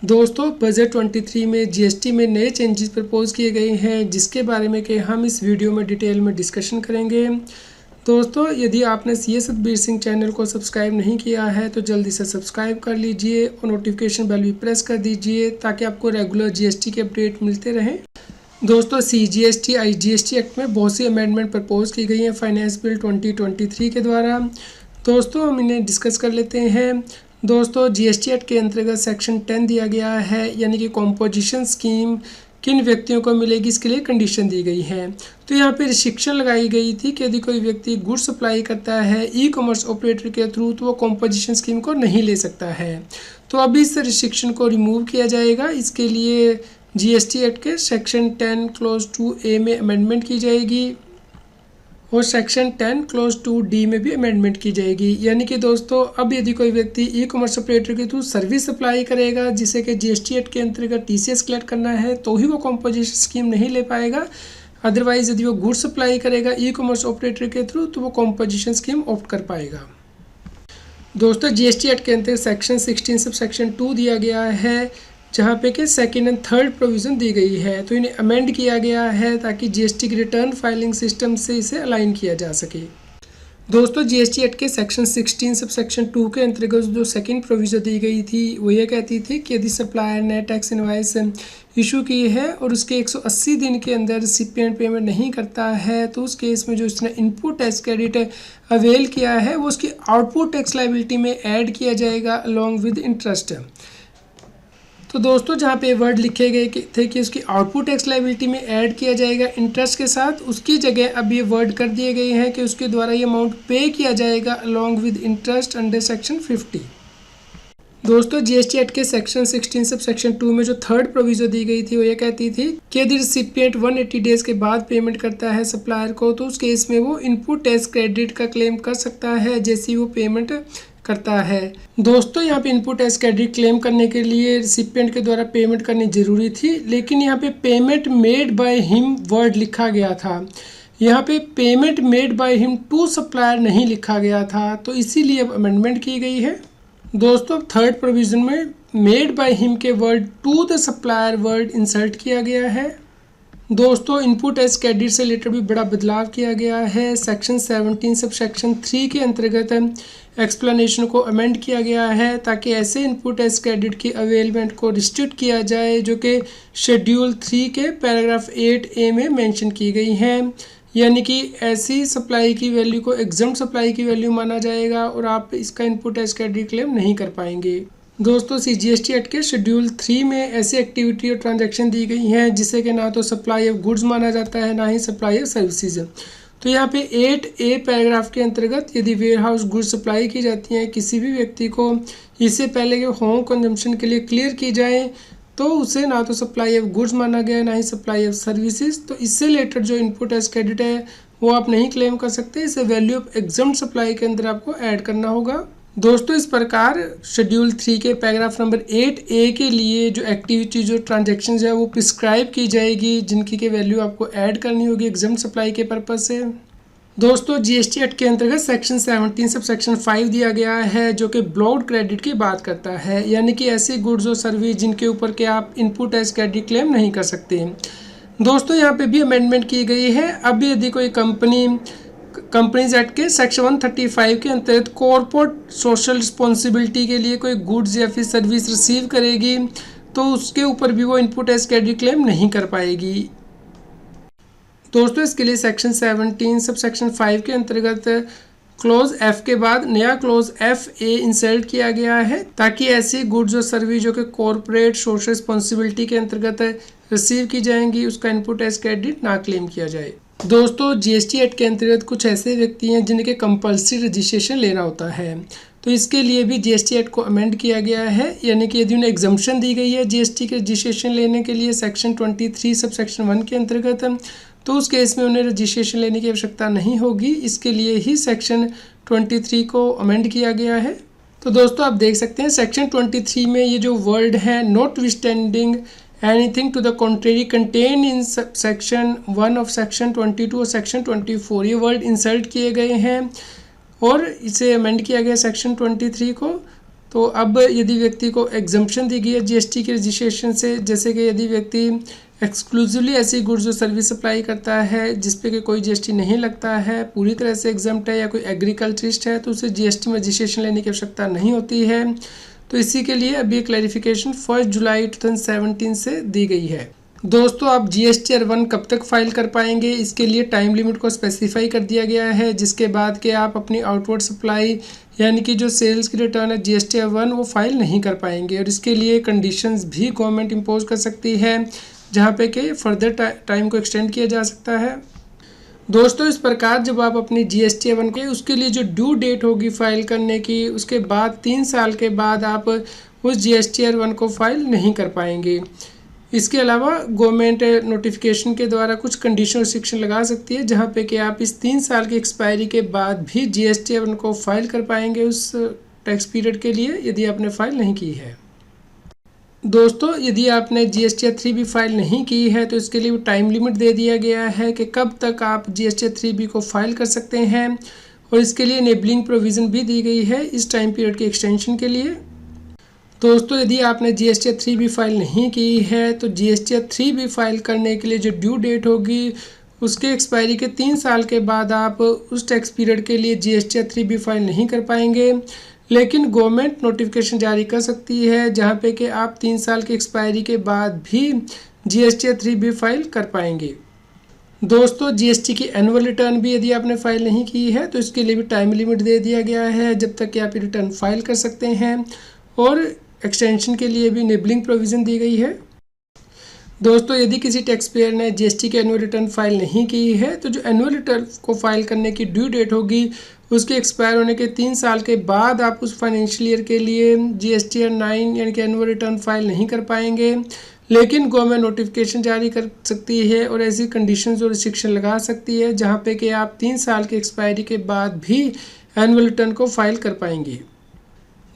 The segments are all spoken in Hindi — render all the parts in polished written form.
दोस्तों बजट 23 में जीएसटी में नए चेंजेस प्रपोज किए गए हैं, जिसके बारे में कि हम इस वीडियो में डिटेल में डिस्कशन करेंगे। दोस्तों यदि आपने सीए सतबीर सिंह चैनल को सब्सक्राइब नहीं किया है तो जल्दी से सब्सक्राइब कर लीजिए और नोटिफिकेशन बेल भी प्रेस कर दीजिए ताकि आपको रेगुलर जीएसटी के अपडेट मिलते रहें। दोस्तों सीजीएसटी आईजीएसटी एक्ट में बहुत सी अमेंडमेंट प्रपोज की गई हैं फाइनेंस बिल 2023 के द्वारा। दोस्तों हम इन्हें डिस्कस कर लेते हैं। दोस्तों जीएसटी एक्ट के अंतर्गत सेक्शन 10 दिया गया है, यानी कि कॉम्पोजिशन स्कीम किन व्यक्तियों को मिलेगी इसके लिए कंडीशन दी गई है। तो यहाँ पे रिस्ट्रिक्शन लगाई गई थी कि यदि कोई व्यक्ति गुड्स सप्लाई करता है ई कॉमर्स ऑपरेटर के थ्रू तो वो कॉम्पोजिशन स्कीम को नहीं ले सकता है। तो अभी इस रिस्ट्रिक्शन को रिमूव किया जाएगा। इसके लिए जीएसटी एक्ट के सेक्शन 10 क्लॉज 2A में अमेंडमेंट की जाएगी और सेक्शन 10 क्लॉज 2D में भी अमेंडमेंट की जाएगी। यानी कि दोस्तों अब यदि कोई व्यक्ति ई कॉमर्स ऑपरेटर के थ्रू सर्विस सप्लाई करेगा जिसे कि जीएसटी एक्ट के अंतर्गत टीसीएस कलेक्ट करना है तो ही वो कॉम्पोजिशन स्कीम नहीं ले पाएगा। अदरवाइज यदि वो गुड्स सप्लाई करेगा ई कॉमर्स ऑपरेटर के थ्रू तो वो कॉम्पोजिशन स्कीम ऑप्ट कर पाएगा। दोस्तों जीएसटी एक्ट के अंतर्गत सेक्शन 16 सब सेक्शन 2 दिया गया है, जहाँ पे कि सेकेंड एंड थर्ड प्रोविज़न दी गई है। तो इन्हें अमेंड किया गया है ताकि जीएसटी की रिटर्न फाइलिंग सिस्टम से इसे अलाइन किया जा सके। दोस्तों जीएसटी एक्ट के सेक्शन 16 सब सेक्शन 2 के अंतर्गत जो सेकेंड प्रोविज़न दी गई थी वो ये कहती थी कि यदि सप्लायर ने टैक्स इनवाइस इशू की है और उसके 180 दिन के अंदर रिसिपिएंट पेमेंट नहीं करता है तो उस केस में जो उसने इनपुट टैक्स क्रेडिट अवेल किया है वो उसकी आउटपुट टैक्स लायबिलिटी में ऐड किया जाएगा अलॉन्ग विद इंटरेस्ट। तो दोस्तों जहाँ पे वर्ड लिखे गए थे कि उसकी आउटपुट टैक्स लायबिलिटी में ऐड किया जाएगा इंटरेस्ट के साथ, उसकी जगह अब ये वर्ड कर दिए गए हैं कि उसके द्वारा ये अमाउंट पे किया जाएगा along with interest under section 50। दोस्तों जीएसटी एक्ट के सेक्शन 16 सब सेक्शन 2 में जो थर्ड प्रोविजन दी गई थी वो ये कहती थी कि यदि रिसिपिएंट 180 डेज के बाद पेमेंट करता है सप्लायर को तो उस केस में वो इनपुट टैक्स क्रेडिट का क्लेम कर सकता है जैसी वो पेमेंट करता है। दोस्तों यहाँ पे इनपुट टैक्स क्रेडिट क्लेम करने के लिए रिसिपिएंट के द्वारा पेमेंट करनी जरूरी थी, लेकिन यहाँ पे payment made by him word लिखा गया था। यहाँ पे payment made by him to supplier नहीं लिखा गया था, तो इसीलिए अब अमेंडमेंट की गई है। दोस्तों थर्ड प्रोविजन में मेड बाय हिम के word to the supplier word insert किया गया है। दोस्तों इनपुट टैक्स क्रेडिट से रिलेटेड भी बड़ा बदलाव किया गया है। सेक्शन 17 सब सेक्शन 3 के अंतर्गत एक्सप्लेनेशन को अमेंड किया गया है ताकि ऐसे इनपुट टैक्स क्रेडिट की अवेलमेंट को रिस्ट्रिक्ट किया जाए जो कि शेड्यूल 3 के पैराग्राफ 8A में मेंशन की गई हैं। यानी कि ऐसी सप्लाई की वैल्यू को एग्जम्प्ट सप्लाई की वैल्यू माना जाएगा और आप इसका इनपुट टैक्स क्रेडिट क्लेम नहीं कर पाएंगे। दोस्तों सीजीएसटी एक्ट के शेड्यूल 3 में ऐसी एक्टिविटी और ट्रांजैक्शन दी गई हैं जिसे कि ना तो सप्लाई ऑफ गुड्स माना जाता है ना ही सप्लाई ऑफ सर्विसेज। तो यहाँ पे 8A पैराग्राफ के अंतर्गत यदि वेयर हाउस गुड्स सप्लाई की जाती हैं किसी भी व्यक्ति को इससे पहले कि होम कंजम्पशन के लिए क्लियर की जाए तो उसे ना तो सप्लाई ऑफ गुड्स माना गया ना ही सप्लाई ऑफ सर्विसेज। तो इससे रिलेटेड जो इनपुट टैक्स क्रेडिट है वो आप नहीं क्लेम कर सकते, इसे वैल्यू ऑफ एग्जम्प्ट सप्लाई के अंदर आपको ऐड करना होगा। दोस्तों इस प्रकार शेड्यूल 3 के पैराग्राफ नंबर 8A के लिए जो एक्टिविटी जो ट्रांजैक्शन है वो प्रिस्क्राइब की जाएगी जिनकी के वैल्यू आपको ऐड करनी होगी एग्जम्प्ट सप्लाई के पर्पज से। दोस्तों जीएसटी एक्ट के अंतर्गत सेक्शन 17 सब सेक्शन 5 दिया गया है जो कि ब्लॉक्ड क्रेडिट की बात करता है, यानी कि ऐसी गुड्स और सर्विस जिनके ऊपर के आप इनपुट टैक्स क्रेडिट क्लेम नहीं कर सकते। दोस्तों यहाँ पे भी अमेंडमेंट की गई है। अब यदि कोई कंपनीज एक्ट के सेक्शन 135 के अंतर्गत कॉर्पोरेट सोशल रिस्पॉन्सिबिलिटी के लिए कोई गुड्स या फिर सर्विस रिसीव करेगी तो उसके ऊपर भी वो इनपुट टैक्स क्रेडिट क्लेम नहीं कर पाएगी। दोस्तों इसके लिए सेक्शन 17 सब सेक्शन 5 के अंतर्गत क्लोज F के बाद नया क्लोज FA इंसर्ट किया गया है ताकि ऐसी गुड्स और सर्विस जो कि कॉर्पोरेट सोशल रिस्पॉन्सिबिलिटी के अंतर्गत रिसीव की जाएंगी उसका इनपुट टैक्स क्रेडिट ना क्लेम किया जाए। दोस्तों जीएसटी एक्ट के अंतर्गत कुछ ऐसे व्यक्ति हैं जिनके कंपल्सरी रजिस्ट्रेशन लेना होता है, तो इसके लिए भी जीएसटी एक्ट को अमेंड किया गया है। यानी कि यदि उन्हें एग्जम्पशन दी गई है जीएसटी के रजिस्ट्रेशन लेने के लिए सेक्शन 23 सब सेक्शन 1 के अंतर्गत तो उस केस में उन्हें रजिस्ट्रेशन लेने की आवश्यकता नहीं होगी। इसके लिए ही सेक्शन 23 को अमेंड किया गया है। तो दोस्तों आप देख सकते हैं सेक्शन 23 में ये जो वर्ड है notwithstanding anything to the contrary contain in section 1 of section 22 और सेक्शन 24 ये वर्ड इंसर्ट किए गए हैं और इसे अमेंड किया गया सेक्शन 23 को। तो अब यदि व्यक्ति को एग्जम्पशन दी गई है जीएसटी के रजिस्ट्रेशन से, जैसे कि यदि व्यक्ति एक्सक्लूसिवली ऐसी गुड्स जो सर्विस सप्लाई करता है जिस पे कि कोई जीएसटी नहीं लगता है, पूरी तरह से एग्जम्प्ट है, या कोई एग्रीकल्चरिस्ट है, तो उसे जीएसटी में रजिस्ट्रेशन लेने की आवश्यकता नहीं होती है। तो इसी के लिए अभी क्लैरिफिकेशन 1 जुलाई 2017 से दी गई है। दोस्तों, आप जीएसटी R1 कब तक फाइल कर पाएंगे, इसके लिए टाइम लिमिट को स्पेसिफाई कर दिया गया है, जिसके बाद के आप अपनी आउटवर्ड सप्लाई यानी कि जो सेल्स की रिटर्न है जीएसटी R1 वो फाइल नहीं कर पाएंगे। और इसके लिए कंडीशंस भी गवर्नमेंट इम्पोज कर सकती है, जहाँ पे कि फर्दर टाइम को एक्सटेंड किया जा सकता है। दोस्तों, इस प्रकार जब आप अपनी जीएसटी R1 के उसके लिए जो ड्यू डेट होगी फाइल करने की, उसके बाद 3 साल के बाद आप उस जीएसटी R1 को फाइल नहीं कर पाएंगे। इसके अलावा गवर्नमेंट नोटिफिकेशन के द्वारा कुछ कंडीशन रिस्ट्रिक्शन लगा सकती है, जहाँ पे कि आप इस 3 साल की एक्सपायरी के बाद भी जीएसटी R1 को फाइल कर पाएंगे उस टैक्स पीरियड के लिए, यदि आपने फाइल नहीं की है। दोस्तों, यदि आपने जीएसटी R3B फाइल नहीं की है तो इसके लिए टाइम लिमिट दे दिया गया है कि कब तक आप जीएसटी R3B को फाइल कर सकते हैं, और इसके लिए इनेबलिंग प्रोविज़न भी दी गई है इस टाइम पीरियड के एक्सटेंशन के लिए। दोस्तों, यदि आपने जीएसटी R3B फाइल नहीं की है तो जीएसटी R3B फाइल करने के लिए जो ड्यू डेट होगी उसके एक्सपायरी के 3 साल के बाद आप उस टैक्स पीरियड के लिए जीएसटी R3B फाइल नहीं कर पाएंगे, लेकिन गवर्नमेंट नोटिफिकेशन जारी कर सकती है जहां पे कि आप 3 साल की एक्सपायरी के बाद भी जीएसटी R3B फाइल कर पाएंगे। दोस्तों, जीएसटी की एनुअल रिटर्न भी यदि आपने फाइल नहीं की है तो इसके लिए भी टाइम लिमिट दे दिया गया है जब तक कि आप रिटर्न फाइल कर सकते हैं, और एक्सटेंशन के लिए भी इनेबलिंग प्रोविज़न दी गई है। दोस्तों, यदि किसी टैक्स पेयर ने जीएसटी की एनुअल रिटर्न फाइल नहीं की है तो जो एनुअल रिटर्न को फाइल करने की ड्यू डेट होगी उसके एक्सपायर होने के 3 साल के बाद आप उस फाइनेंशियल ईयर के लिए जीएसटी R9 यानी कि एनुअल रिटर्न फाइल नहीं कर पाएंगे, लेकिन गवर्नमेंट नोटिफिकेशन जारी कर सकती है और ऐसी कंडीशंस और रिस्ट्रिक्शन लगा सकती है जहां पे कि आप 3 साल की एक्सपायरी के बाद भी एनुअल रिटर्न को फाइल कर पाएंगे।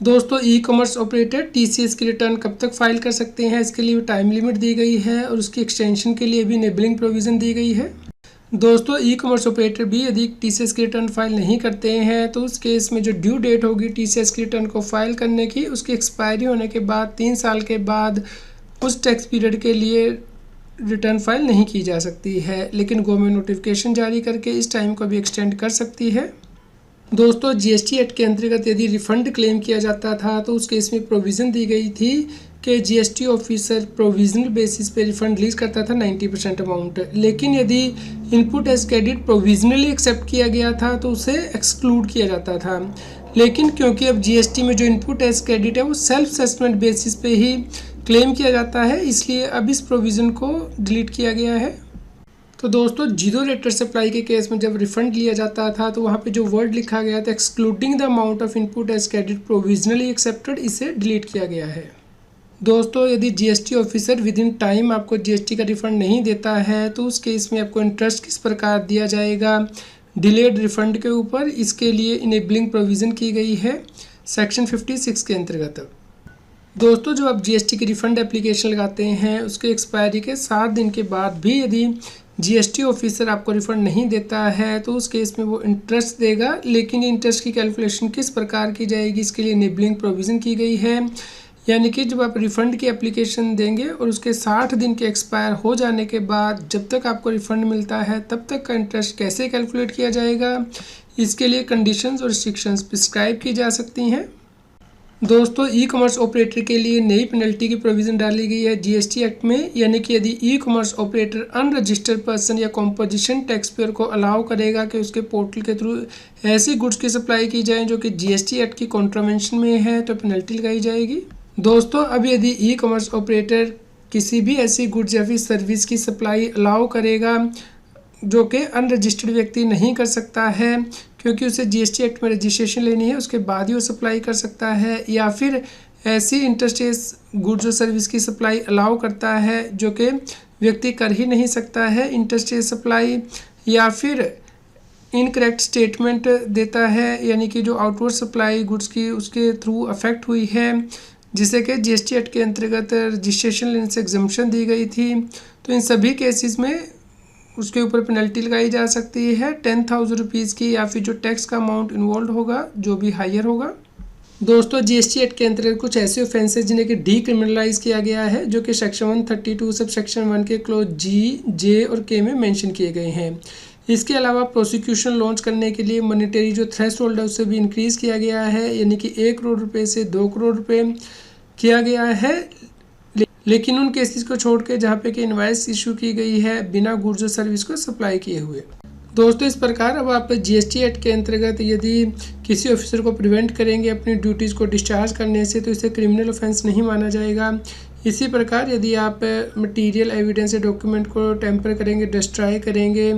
दोस्तों, ई कॉमर्स ऑपरेटर टीसीएस की रिटर्न कब तक फाइल कर सकते हैं, इसके लिए टाइम लिमिट दी गई है और उसकी एक्सटेंशन के लिए भी इनेबलिंग प्रोविज़न दी गई है। दोस्तों, ई कॉमर्स ऑपरेटर भी यदि टीसीएस की रिटर्न फाइल नहीं करते हैं तो उस केस में जो ड्यू डेट होगी टीसीएस की रिटर्न को फाइल करने की, उसकी एक्सपायरी होने के बाद 3 साल के बाद उस टैक्स पीरियड के लिए रिटर्न फाइल नहीं की जा सकती है, लेकिन गवर्नमेंट नोटिफिकेशन जारी करके इस टाइम को भी एक्सटेंड कर सकती है। दोस्तों, जीएसटी एक्ट के अंतर्गत यदि रिफंड क्लेम किया जाता था तो उस केस में प्रोविज़न दी गई थी कि जीएसटी ऑफिसर प्रोविजनल बेसिस पे रिफंड रिलीज करता था 90% अमाउंट, लेकिन यदि input as credit provisionally accept किया गया था तो उसे एक्सक्लूड किया जाता था। लेकिन क्योंकि अब जीएसटी में जो इनपुट एज क्रेडिट है वो सेल्फ असेसमेंट बेसिस पे ही क्लेम किया जाता है, इसलिए अब इस प्रोविज़न को डिलीट किया गया है। तो दोस्तों, जीरो रेटेड सप्लाई के केस में जब रिफंड लिया जाता था तो वहाँ पे जो वर्ड लिखा गया था excluding the amount of input as credit provisionally accepted, इसे डिलीट किया गया है। दोस्तों, यदि GST officer within time आपको जीएसटी का रिफंड नहीं देता है तो उस केस में आपको इंटरेस्ट किस प्रकार दिया जाएगा डिलेड रिफंड के ऊपर, इसके लिए इनेबलिंग प्रोविज़न की गई है सेक्शन 56 के अंतर्गत। दोस्तों, जब आप जीएसटी की रिफंड एप्लीकेशन लगाते हैं उसके एक्सपायरी के 7 दिन के बाद भी यदि जीएसटी ऑफिसर आपको रिफंड नहीं देता है तो उस केस में वो इंटरेस्ट देगा, लेकिन इंटरेस्ट की कैलकुलेशन किस प्रकार की जाएगी इसके लिए इनेबलिंग प्रोविज़न की गई है। यानी कि जब आप रिफ़ंड की एप्लीकेशन देंगे और उसके 60 दिन के एक्सपायर हो जाने के बाद जब तक आपको रिफ़ंड मिलता है तब तक का इंटरेस्ट कैसे कैलकुलेट किया जाएगा, इसके लिए कंडीशंस और रिस्ट्रिक्शंस प्रिस्क्राइब की जा सकती हैं। दोस्तों, ई कॉमर्स ऑपरेटर के लिए नई पेनल्टी की प्रोविज़न डाली गई है जीएसटी एक्ट में, यानी कि यदि e commerce operator unregistered person या कॉम्पोजिशन टैक्स पेयर को अलाउ करेगा कि उसके पोर्टल के थ्रू ऐसी गुड्स की सप्लाई की जाए जो कि जीएसटी एक्ट की कॉन्ट्रावेंशन में है तो पेनल्टी लगाई जाएगी। दोस्तों, अब यदि ई कॉमर्स ऑपरेटर किसी भी ऐसी गुड्स या फिर सर्विस की सप्लाई अलाउ करेगा जो कि अनरजिस्टर्ड व्यक्ति नहीं कर सकता है क्योंकि उसे जीएसटी एक्ट में रजिस्ट्रेशन लेनी है, उसके बाद ही वो सप्लाई कर सकता है, या फिर ऐसी इंटरस्टेट गुड्स और सर्विस की सप्लाई अलाउ करता है जो कि व्यक्ति कर ही नहीं सकता है इंटरस्टेट सप्लाई, या फिर इनकरेक्ट स्टेटमेंट देता है यानी कि जो आउटवर्ड सप्लाई गुड्स की उसके थ्रू अफेक्ट हुई है जिसे कि जीएसटी एक्ट के अंतर्गत रजिस्ट्रेशन लेने से एग्जम्पशन दी गई थी, तो इन सभी केसेस में उसके ऊपर पेनल्टी लगाई जा सकती है 10,000 रुपीज़ की, या फिर जो टैक्स का अमाउंट इन्वॉल्व होगा जो भी हायर होगा। दोस्तों जीएसटी एक्ट के अंतर्गत कुछ ऐसे ऑफेंसेस जिन्हें कि डीक्रिमिनलाइज किया गया है, जो कि सेक्शन 132 सब सेक्शन 1 के क्लॉज जी, जे और के में मेंशन किए गए हैं। इसके अलावा प्रोसिक्यूशन लॉन्च करने के लिए मॉनेटरी जो थ्रेशोल्ड है उससे भी इंक्रीज़ किया गया है, यानी कि 1 करोड़ रुपये से 2 करोड़ रुपये किया गया है। लेकिन उन केसेस को छोड़ के जहाँ पे कि इनवाइस इशू की गई है बिना गुड्स और सर्विस को सप्लाई किए हुए। दोस्तों इस प्रकार अब आप जीएसटी एक्ट के अंतर्गत यदि किसी ऑफिसर को प्रिवेंट करेंगे अपनी ड्यूटीज़ को डिस्चार्ज करने से तो इसे क्रिमिनल ऑफेंस नहीं माना जाएगा। इसी प्रकार यदि आप मटेरियल एविडेंस या डॉक्यूमेंट को टेम्पर करेंगे, डिस्ट्रॉय करेंगे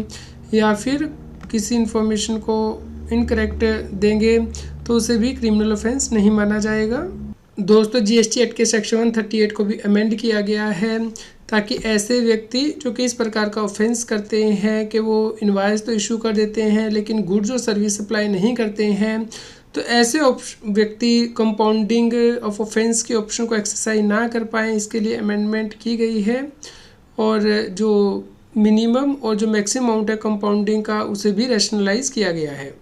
या फिर किसी इंफॉर्मेशन को इनकरेक्ट देंगे तो उसे भी क्रिमिनल ऑफेंस नहीं माना जाएगा। दोस्तों जीएसटी एक्ट के सेक्शन 138 को भी अमेंड किया गया है ताकि ऐसे व्यक्ति जो कि इस प्रकार का ऑफेंस करते हैं कि वो इनवाइस तो इशू कर देते हैं लेकिन गुड्स और सर्विस सप्लाई नहीं करते हैं, तो ऐसे व्यक्ति कंपाउंडिंग ऑफ ऑफेंस के ऑप्शन को एक्सरसाइज ना कर पाएँ, इसके लिए अमेंडमेंट की गई है। और जो मिनिमम और जो मैक्सिमम अमाउंट है कंपाउंडिंग का उसे भी रैशनलाइज किया गया है।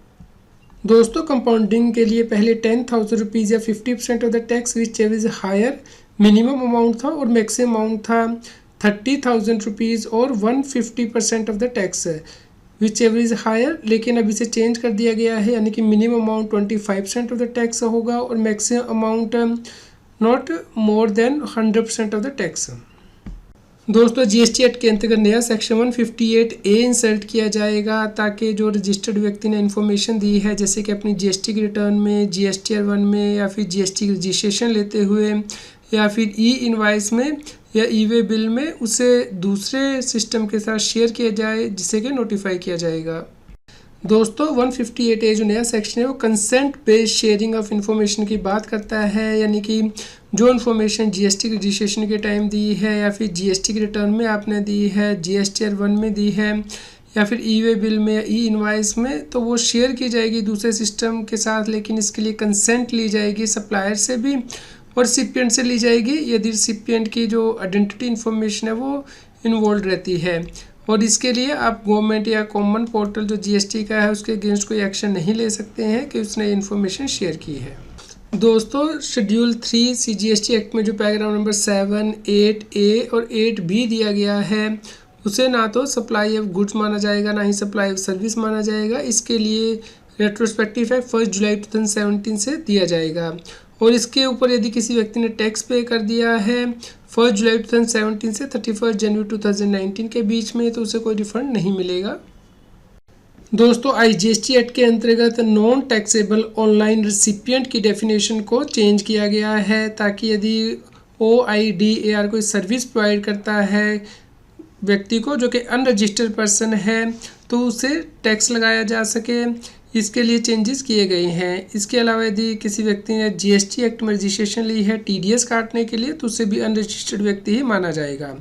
दोस्तों कंपाउंडिंग के लिए पहले 10,000 रुपीज़ या 50% of the tax whichever is higher minimum amount था और मैक्सिमम अमाउंट था 30,000 रुपीज़ और 150% of the tax whichever is higher. लेकिन अब इसे चेंज कर दिया गया है, यानी कि minimum amount 25% of the tax होगा और maximum amount not more than 100% of the tax. दोस्तों जीएसटी एक्ट के अंतर्गत नया सेक्शन 158A इंसर्ट किया जाएगा ताकि जो रजिस्टर्ड व्यक्ति ने इन्फॉर्मेशन दी है जैसे कि अपनी जीएसटी के रिटर्न में, GSTR1 में या फिर जीएसटी रजिस्ट्रेशन लेते हुए या फिर ई इनवाइस में या ई-वे बिल में, उसे दूसरे सिस्टम के साथ शेयर किया जाए जिसे कि नोटिफाई किया जाएगा। दोस्तों 158A जो नया सेक्शन है वो consent based sharing of information की बात करता है, यानी कि जो इन्फॉर्मेशन जीएसटी रजिस्ट्रेशन के टाइम दी है या फिर जीएसटी के रिटर्न में आपने दी है, GSTR1 में दी है या फिर ई-वे बिल में या ई इनवाइस में, तो वो शेयर की जाएगी दूसरे सिस्टम के साथ, लेकिन इसके लिए कंसेंट ली जाएगी सप्लायर से भी और रिसिपिएंट से ली जाएगी यदि रिसिपिएंट की जो आइडेंटिटी इन्फॉर्मेशन है वो इन्वॉल्व रहती है। और इसके लिए आप गवर्नमेंट या कॉमन पोर्टल जो जीएसटी का है उसके अगेंस्ट कोई एक्शन नहीं ले सकते हैं कि उसने इन्फॉर्मेशन शेयर की है। दोस्तों शेड्यूल 3 CGST एक्ट में जो पैराग्राफ नंबर 7, 8A और 8B दिया गया है उसे ना तो सप्लाई ऑफ गुड्स माना जाएगा ना ही सप्लाई ऑफ सर्विस माना जाएगा। इसके लिए रेट्रोस्पेक्टिव है 1 जुलाई 2017 से दिया जाएगा और इसके ऊपर यदि किसी व्यक्ति ने टैक्स पे कर दिया है 1 जुलाई 2017 से 31 जनवरी 2019 के बीच में तो उसे कोई रिफंड नहीं मिलेगा। दोस्तों IGST एक्ट के अंतर्गत नॉन टैक्सेबल ऑनलाइन रिसिपिएंट की डेफिनेशन को चेंज किया गया है ताकि यदि OIDAR कोई सर्विस प्रोवाइड करता है व्यक्ति को जो कि अनरजिस्टर्ड पर्सन है तो उसे टैक्स लगाया जा सके, इसके लिए चेंजेस किए गए हैं। इसके अलावा यदि किसी व्यक्ति ने GST एक्ट में रजिस्ट्रेशन ली है TDS काटने के लिए तो उसे भी अनरजिस्टर्ड व्यक्ति ही माना जाएगा।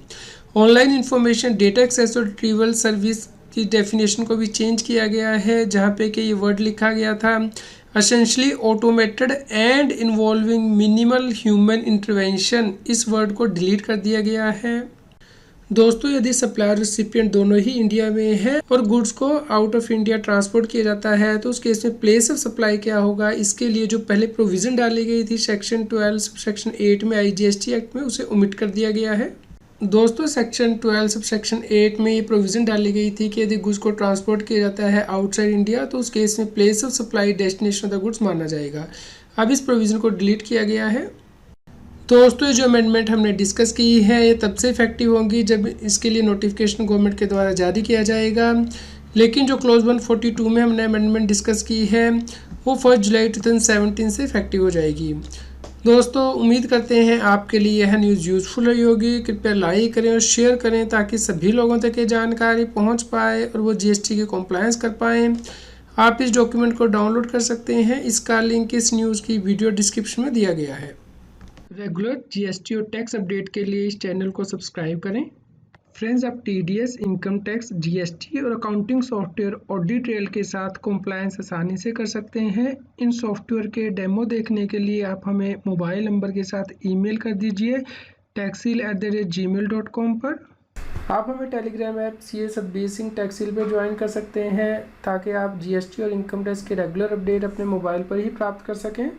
ऑनलाइन इंफॉर्मेशन डेटा एक्सेस और रिट्रीवल सर्विस की डेफिनेशन को भी चेंज किया गया है, जहाँ पे कि ये वर्ड लिखा गया था essentially automated and involving minimal human intervention, इस वर्ड को डिलीट कर दिया गया है। दोस्तों यदि सप्लायर रिसिपिएंट दोनों ही इंडिया में है और गुड्स को आउट ऑफ इंडिया ट्रांसपोर्ट किया जाता है तो उस केस में प्लेस ऑफ सप्लाई क्या होगा, इसके लिए जो पहले प्रोविज़न डाली गई थी सेक्शन 12 सेक्शन 8 में IGST एक्ट में उसे ओमिट कर दिया गया है। दोस्तों सेक्शन 12 सब सेक्शन 8 में ये प्रोविज़न डाली गई थी कि यदि गुड्स को ट्रांसपोर्ट किया जाता है आउटसाइड इंडिया तो उस केस में place of supply destination of the goods माना जाएगा। अब इस प्रोविज़न को डिलीट किया गया है। दोस्तों जो अमेंडमेंट हमने डिस्कस की है ये तब से इफेक्टिव होंगी जब इसके लिए नोटिफिकेशन गवर्नमेंट के द्वारा जारी किया जाएगा, लेकिन जो क्लॉज 142 में हमने अमेंडमेंट डिस्कस की है वो 1 जुलाई 2017 से इफेक्टिव हो जाएगी। दोस्तों उम्मीद करते हैं आपके लिए यह न्यूज़ यूज़फुल रही होगी। कृपया लाइक करें और शेयर करें ताकि सभी लोगों तक ये जानकारी पहुंच पाए और वो GST की कॉम्प्लायंस कर पाएँ। आप इस डॉक्यूमेंट को डाउनलोड कर सकते हैं, इसका लिंक इस न्यूज़ की वीडियो डिस्क्रिप्शन में दिया गया है। रेगुलर GST और टैक्स अपडेट के लिए इस चैनल को सब्सक्राइब करें। फ्रेंड्स आप TDS, इनकम टैक्स, GST और अकाउंटिंग सॉफ्टवेयर ऑडिट ट्रेल के साथ कॉम्प्लायंस आसानी से कर सकते हैं। इन सॉफ्टवेयर के डेमो देखने के लिए आप हमें मोबाइल नंबर के साथ ईमेल कर दीजिए taxil@gmail.com पर। आप हमें Telegram app CA Satbir Singh Taxil पर ज्वाइन कर सकते हैं ताकि आप GST और इनकम टैक्स के रेगुलर अपडेट अपने मोबाइल पर ही प्राप्त कर सकें।